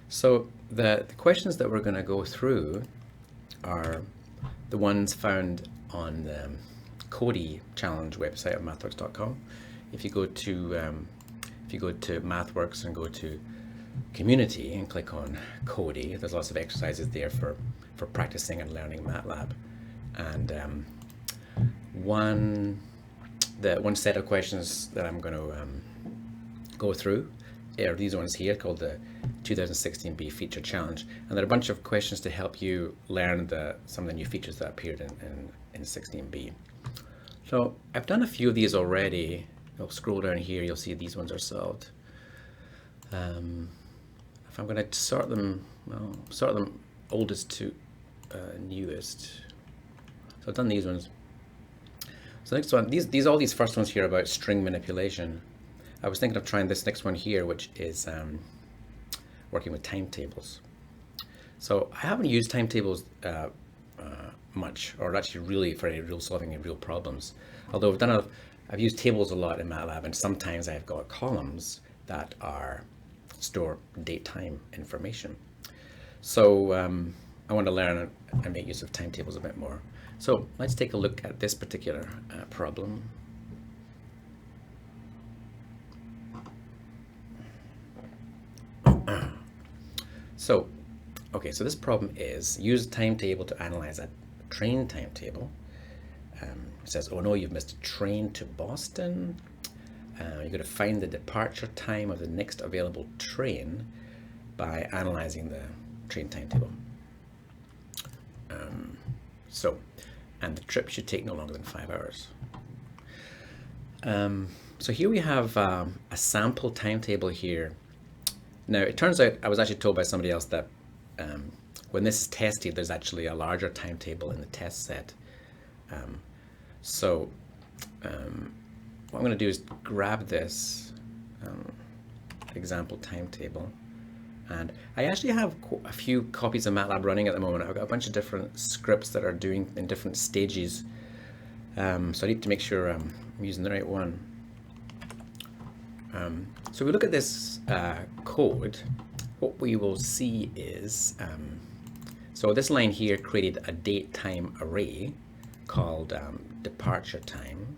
So the questions that we're going to go through are the ones found on the Cody challenge website of mathworks.com. If you go to MathWorks and go to Community and click on Cody, there's lots of exercises there for practicing and learning MATLAB. And one set of questions that I'm going to go through are these ones here called the 2016B Feature Challenge, and there are a bunch of questions to help you learn some of the new features that appeared in 16B. So I've done a few of these already. I'll scroll down here, you'll see these ones are solved. If I'm going to sort them, well, sort them oldest to newest. So I've done these ones. So next one, all these first ones here about string manipulation. I was thinking of trying this next one here, which is working with timetables. So I haven't used timetables much, or actually really for solving any real problems. Although I've used tables a lot in MATLAB, and sometimes I've got columns that store date-time information. So I want to learn and make use of timetables a bit more. So let's take a look at this particular problem. So this problem is use timetable to analyze a train timetable. It says, oh no, you've missed a train to Boston. You're going to find the departure time of the next available train by analyzing the train timetable. And the trip should take no longer than 5 hours. So here we have a sample timetable here. Now it turns out, I was actually told by somebody else that when this is tested, there's actually a larger timetable in the test set. What I'm going to do is grab this example timetable, and I actually have a few copies of MATLAB running at the moment. I've got a bunch of different scripts that are doing in different stages, so I need to make sure I'm using the right one. So we look at this code, what we will see is, so this line here created a date-time array called departure time.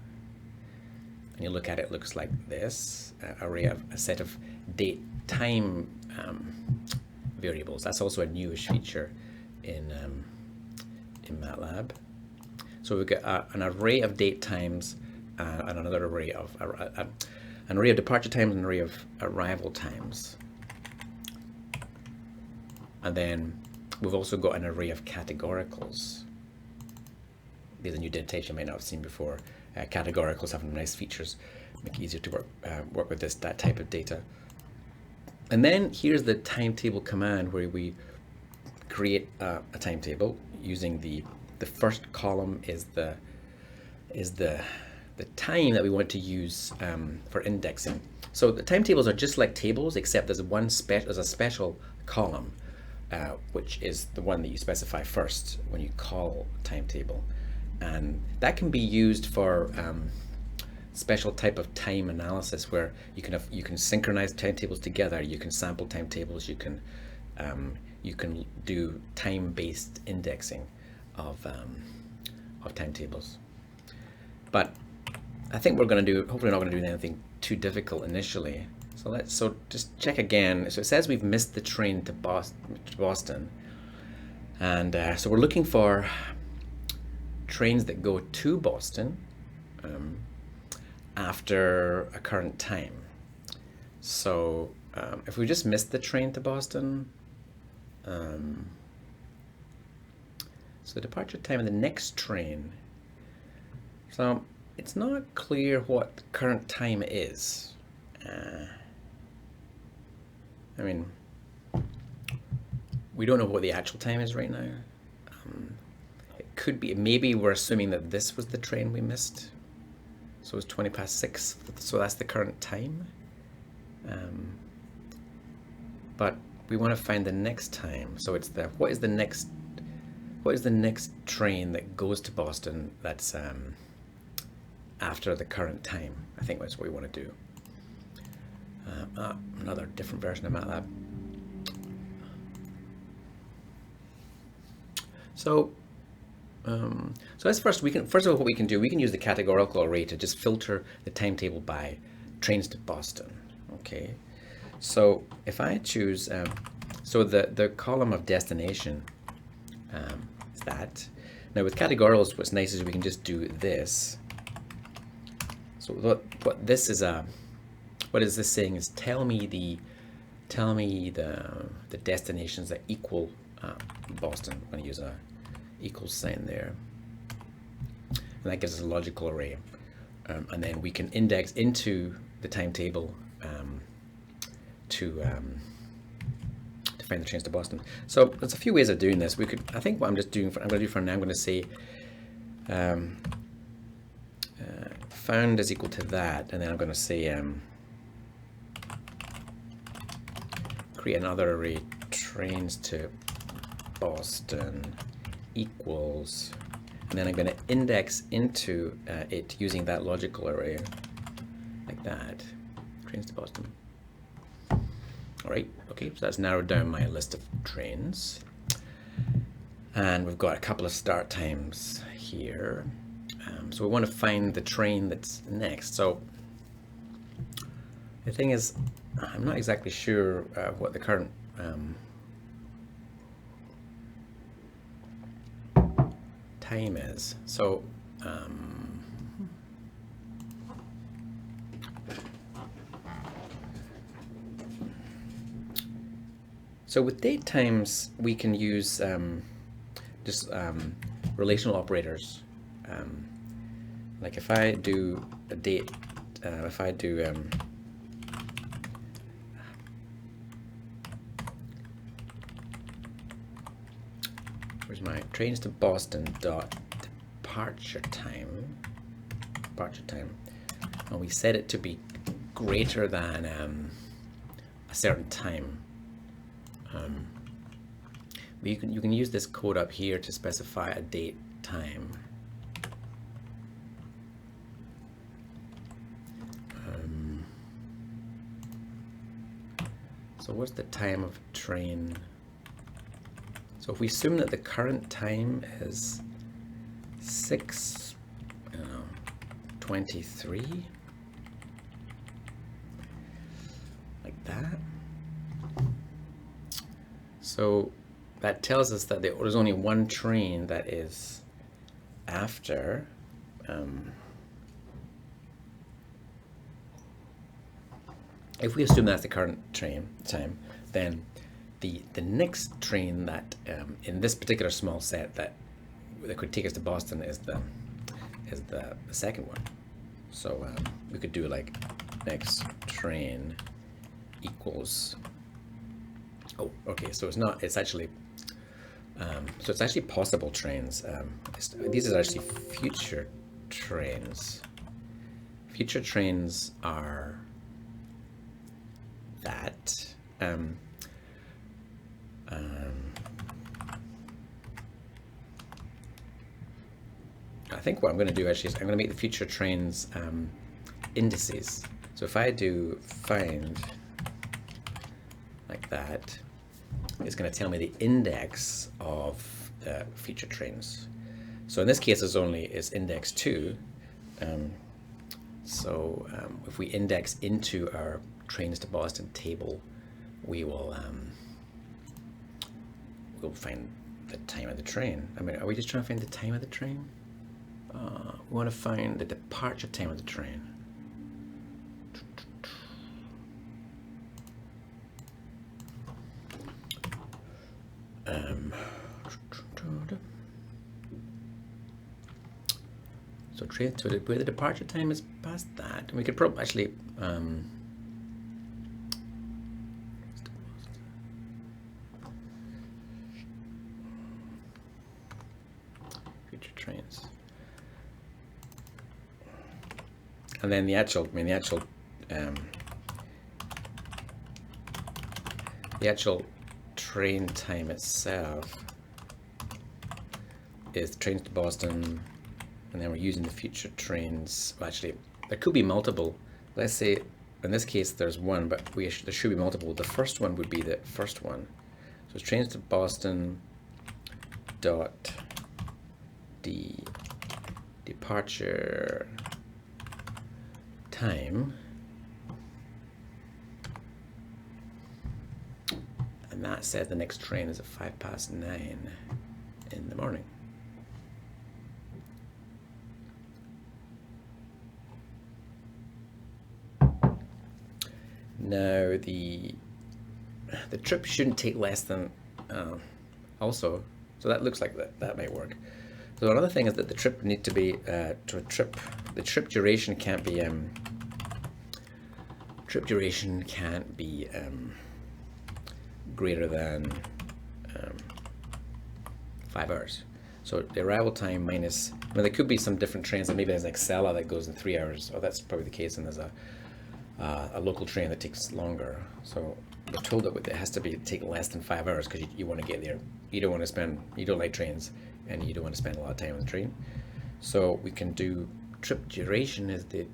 And you look at it, it looks like this array of a set of date-time variables. That's also a newish feature in MATLAB. So we've got an array of date times and another array of an array of departure times and an array of arrival times. And then we've also got an array of categoricals. These are new data types you might not have seen before. Categoricals have nice features, make it easier to work with that type of data. And then here's the timetable command, where we create a timetable using the first column is the time that we want to use for indexing. So the timetables are just like tables, except there's a special column, which is the one that you specify first when you call timetable. And that can be used for special type of time analysis, where you can synchronize timetables together. You can sample timetables. You can do time-based indexing of timetables. But I think we're going to hopefully not going to do anything too difficult initially. So just check again. So it says we've missed the train to Boston, and so we're looking for trains that go to Boston after a current time. So if we just missed the train to Boston, so the departure time of the next train, so it's not clear what the current time is. I mean, we don't know what the actual time is right now. Could be, maybe we're assuming that this was the train we missed, so it's 20 past 6, so that's the current time. But we want to find the next time, so it's what is the next train that goes to Boston that's after the current time. I think that's what we want to do. Another different version of MATLAB. So let's first of all, what we can do, we can use the categorical array to just filter the timetable by trains to Boston. Okay, so if I choose, so the column of destination is that. Now with categoricals, what's nice is we can just do this. So what this is what is this saying is tell me the destinations that equal Boston. I'm going to use a equal sign there, and that gives us a logical array, and then we can index into the timetable to find the trains to Boston. So there's a few ways of doing this. We could, I think what I'm going to do for now, I'm going to say found is equal to that, and then I'm going to say create another array, trains to Boston equals, and then I'm going to index into it using that logical array, like that, trains to Boston. All right, okay, so that's narrowed down my list of trains, and we've got a couple of start times here. So we want to find the train that's next. So the thing is, I'm not exactly sure what the current time is. So so with date times, we can use just relational operators. Like if I do a date, if I do where's my trains to Boston dot departure time, and we set it to be greater than a certain time. But you can use this code up here to specify a date time. So what's the time of train? So if we assume that the current time is 6:23, like that. So that tells us that there's only one train that is after if we assume that's the current train time, then the next train that in this particular small set that could take us to Boston is the second one. So we could do like next train equals, oh, okay, so it's actually possible trains. These are actually future trains. Future trains are that. I think what I'm going to do actually is I'm going to make the future trains indices. So if I do find like that, it's going to tell me the index of the future trains. So in this case, it's index 2. If we index into our trains to Boston table, we will we'll find the time of the train. I mean, are we just trying to find the time of the train? We want to find the departure time of the train. So where the departure time is past that, we could probably actually future trains, and then the actual train time itself is trains to Boston, and then we're using the future trains. Well, actually, there could be multiple. Let's say in this case there's one, but there should be multiple. The first one would be the first one. So it's trains to Boston dot departure time, and that says the next train is at 9:05 in the morning. Now the trip shouldn't take less than also, so that looks like that might work. So another thing is that the trip need to be the trip duration can't be greater than 5 hours. So the arrival time minus, I mean, there could be some different trains, and maybe there's an Excella that goes in 3 hours. Oh, that's probably the case, and there's a local train that takes longer. So we're told that it has to take less than 5 hours because you want to get there. You don't like trains, and you don't want to spend a lot of time on the train. So we can do trip duration is the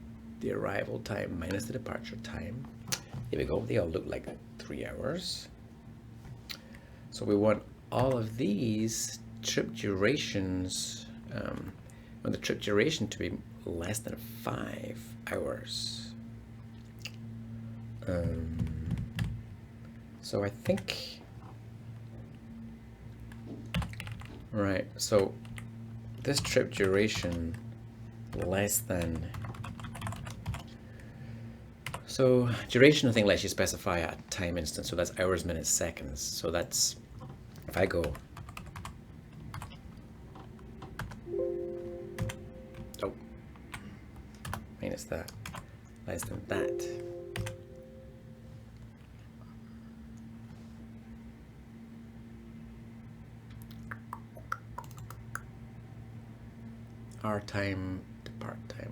arrival time minus the departure time. Here we go. They all look like 3 hours. So we want all of these trip durations, the trip duration to be less than 5 hours. So I think, right, so this trip duration less than, so duration I think lets you specify a time instance, so that's hours, minutes, seconds. So that's, if I go, minus that, less than that. Our time, depart time.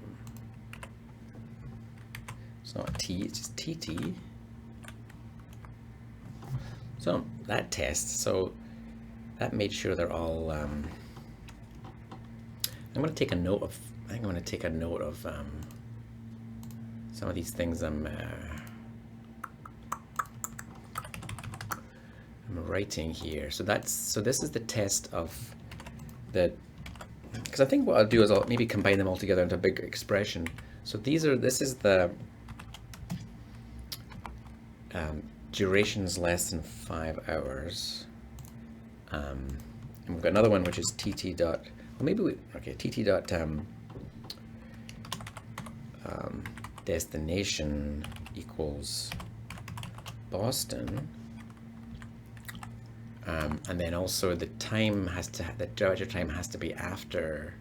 It's not T, it's just TT. So that test, so that made sure they're all, I'm going to take a note of, some of these things I'm writing here. So this is the test of the, because I think what I'll do is I'll maybe combine them all together into a big expression. So this is the durations less than 5 hours. And we've got another one which is tt dot, well maybe tt dot destination equals Boston. And then also the time the departure time has to be after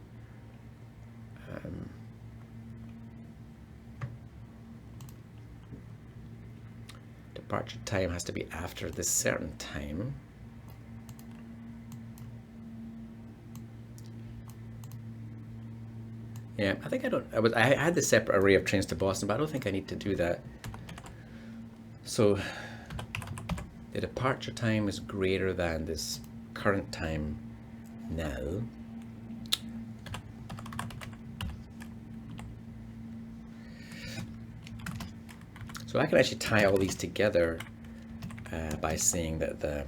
departure time has to be after this certain time. Yeah, I think I had this separate array of trains to Boston, but I don't think I need to do that. So the departure time is greater than this current time now. So I can actually tie all these together by saying that the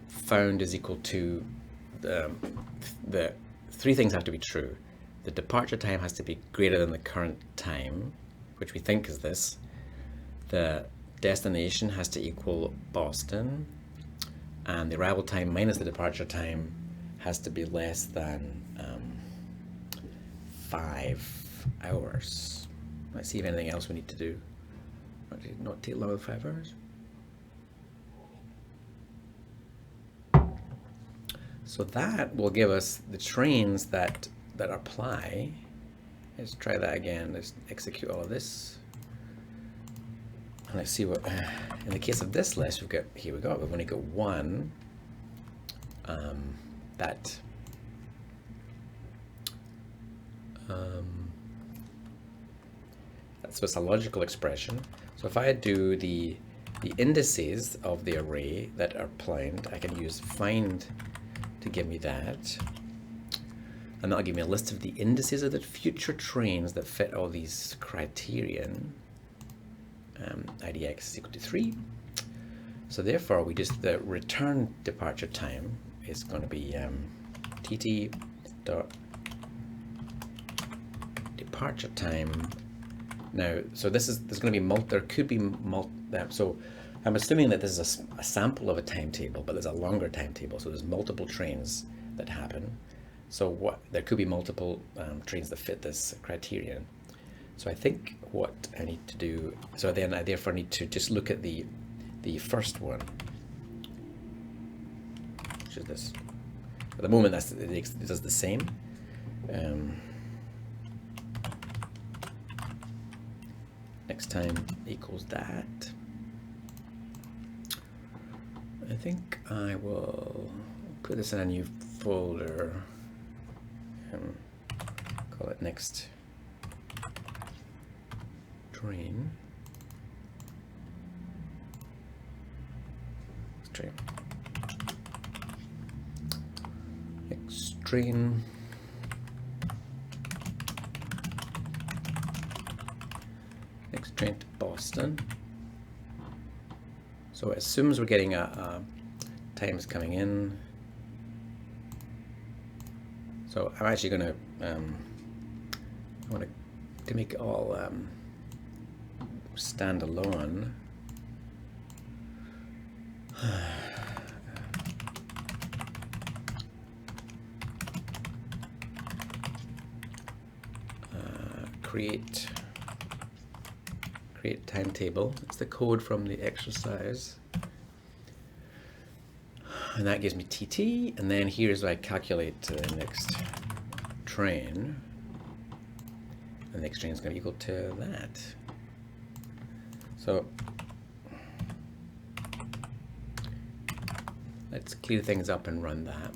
found is equal to the three things have to be true. The departure time has to be greater than the current time, which we think is this. The destination has to equal Boston, and the arrival time minus the departure time has to be less than 5 hours. Let's see if anything else we need to do. Not take longer than 5 hours. So that will give us the trains that apply. Let's try that again. Let's execute all of this. And let's see what, in the case of this list, we've got, here we go, we've only got one. So it's a logical expression. So if I do the indices of the array that are planned, I can use find to give me that. and that'll give me a list of the indices of the future trains that fit all these criterion. IDX is equal to 3. So therefore, the return departure time is going to be TT dot departure time. Now, so there's going to be there could be so I'm assuming that this is a sample of a timetable, but there's a longer timetable. So there's multiple trains that happen. So there could be multiple trains that fit this criterion. So I think what I need to do, so then I therefore need to just look at the first one, which is this. At the moment, it does the same. Next time equals that. I think I will put this in a new folder. Call it next train. Next train. Next train to Boston. So it assumes we're getting a times coming in. So I'm actually going to I want to make it all standalone. Create timetable. It's the code from the exercise, and that gives me TT. And then here's where I calculate the next train. The next train is going to be equal to that. So let's clear things up and run that.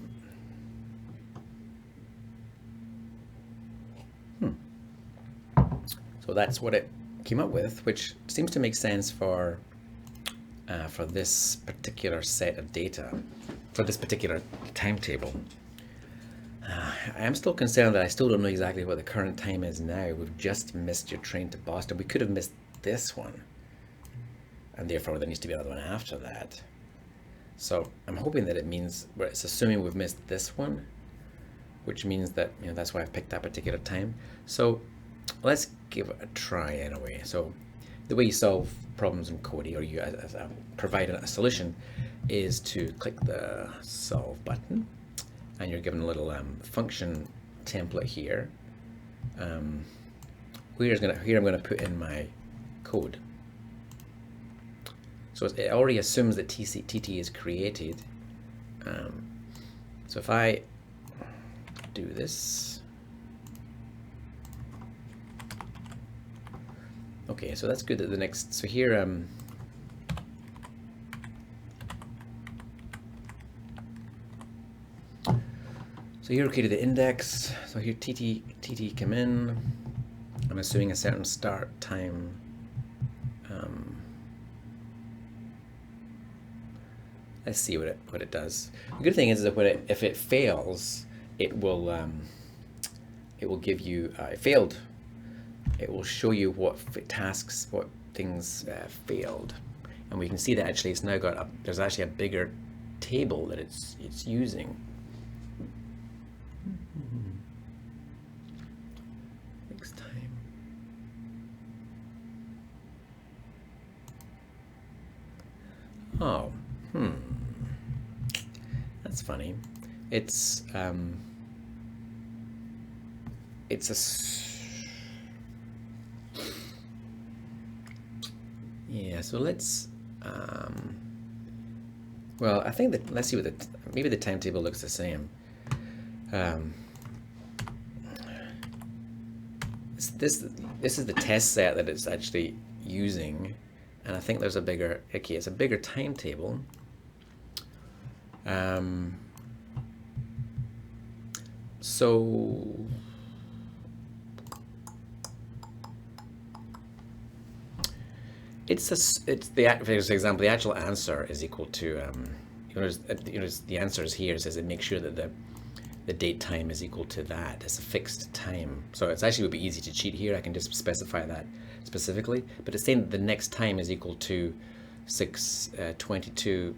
So that's what it came up with, which seems to make sense for this particular set of data, for this particular timetable. I am still concerned that I still don't know exactly what the current time is now. We've just missed your train to Boston. We could have missed this one, and therefore there needs to be another one after that. So I'm hoping that it means, it's assuming we've missed this one, which means that, that's why I've picked that particular time. So let's give it a try anyway. So the way you solve problems in Cody, or you provide a solution, is to click the solve button, and you're given a little function template here. Here I'm going to put in my code. So it already assumes that TT is created. So if I do this, okay, so that's good. That the next, so here, so here we created the index. So here TT come in. I'm assuming a certain start time. Let's see what it does. The good thing is that if it fails, it will give you it failed. It will show you what tasks, what things failed, and we can see that actually it's now got there's actually a bigger table that it's using. Next time. Oh, that's funny. It's yeah, so let's well, I think that, let's see what maybe the timetable looks the same. This is the test set that it's actually using, and I think there's a bigger, okay, it's a bigger timetable. So for example, the actual answer is equal to the answer is here. It says it makes sure that the date time is equal to that. It's a fixed time. So it's actually would be easy to cheat here. I can just specify that specifically, but it's saying that the next time is equal to 6:22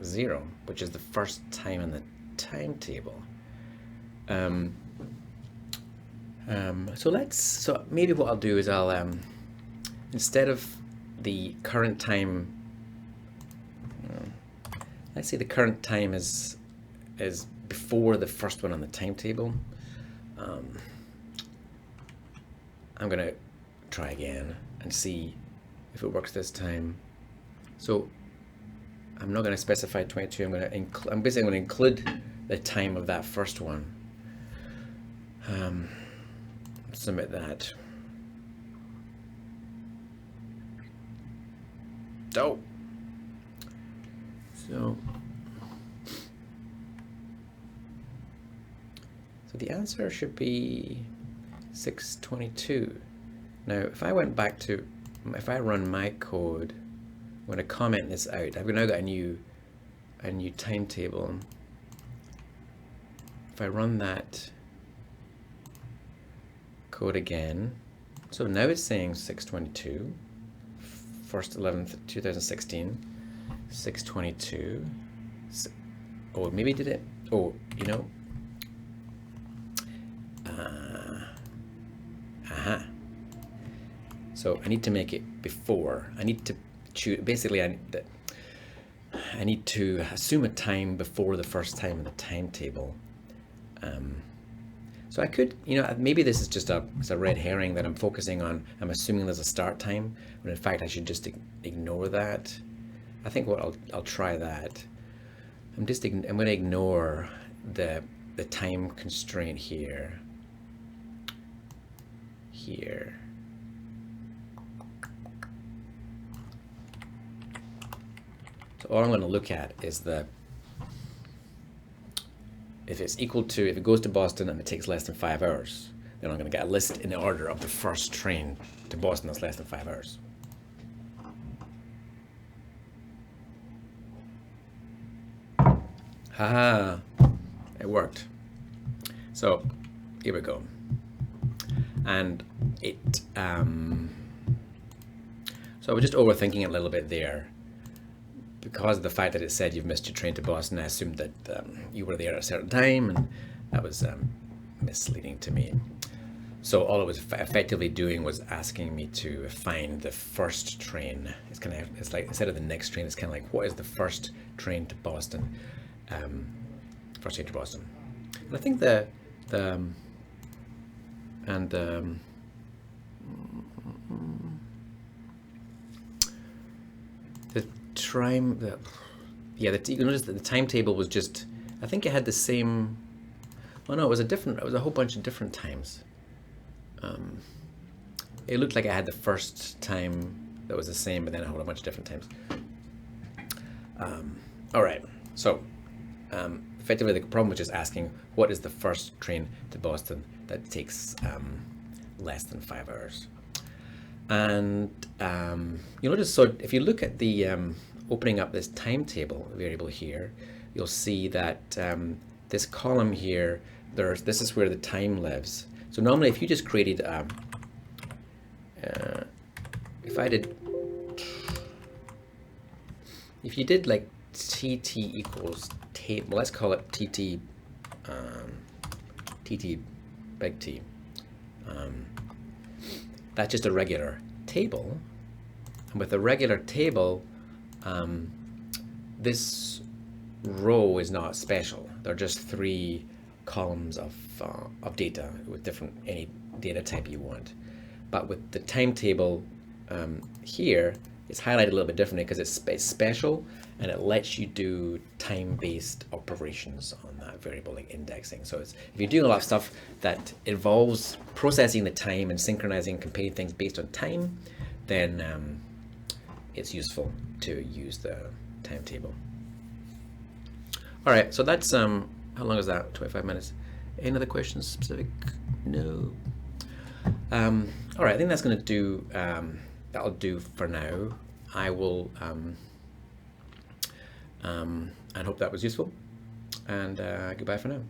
0, which is the first time in the timetable. So maybe what I'll do is I'll instead of the current time, let's say the current time is before the first one on the timetable. I'm gonna try again and see if it works this time. So I'm not going to specify 22. I'm basically going to include the time of that first one. Submit that. Oh. So the answer should be 6:22. Now, if I went back to, if I run my code, I'm going to comment this out. I've now got a new timetable. If I run that code again, so now it's saying 6:22, 1st 11th 2016, 6:22. Oh, maybe did it? Oh, you know. So I need to make it before. I need to choose. Basically, I need to assume a time before the first time in the timetable. So I could, you know, maybe this is just it's a red herring that I'm focusing on. I'm assuming there's a start time, when in fact I should just ignore that. I think I'll try that. I'm going to ignore the time constraint here. So all I'm going to look at is if it goes to Boston and it takes less than 5 hours, then I'm going to get a list in the order of the first train to Boston that's less than 5 hours. Haha, it worked. So here we go. And so I was just overthinking it a little bit there. Because of the fact that it said you've missed your train to Boston, I assumed that you were there at a certain time, and that was misleading to me. So all it was effectively doing was asking me to find the first train. It's like, instead of the next train, it's kind of like, what is the first train to Boston? First train to Boston. And I think the you notice that the timetable was just, I think it had the same, oh no, it was a whole bunch of different times. It looked like I had the first time that was the same, but then a whole bunch of different times. All right, so effectively the problem was just asking, what is the first train to Boston that takes less than 5 hours? And you'll notice, so if you look at the opening up this timetable variable here, you'll see that this column here, this is where the time lives. So normally if you just created, if you did like tt equals table, let's call it tt big T. That's just a regular table, and with a regular table, this row is not special. They're just 3 columns of data with any data type you want. But with the timetable here, it's highlighted a little bit differently because it's special, and it lets you do time-based operations on that variable, like indexing. So if you're doing a lot of stuff that involves processing the time and synchronizing, comparing things based on time, then it's useful to use the timetable. All right, so that's how long is that? 25 minutes. Any other questions specific? No. All right, I think that's going to do. That'll do for now. I will. I hope that was useful, and goodbye for now.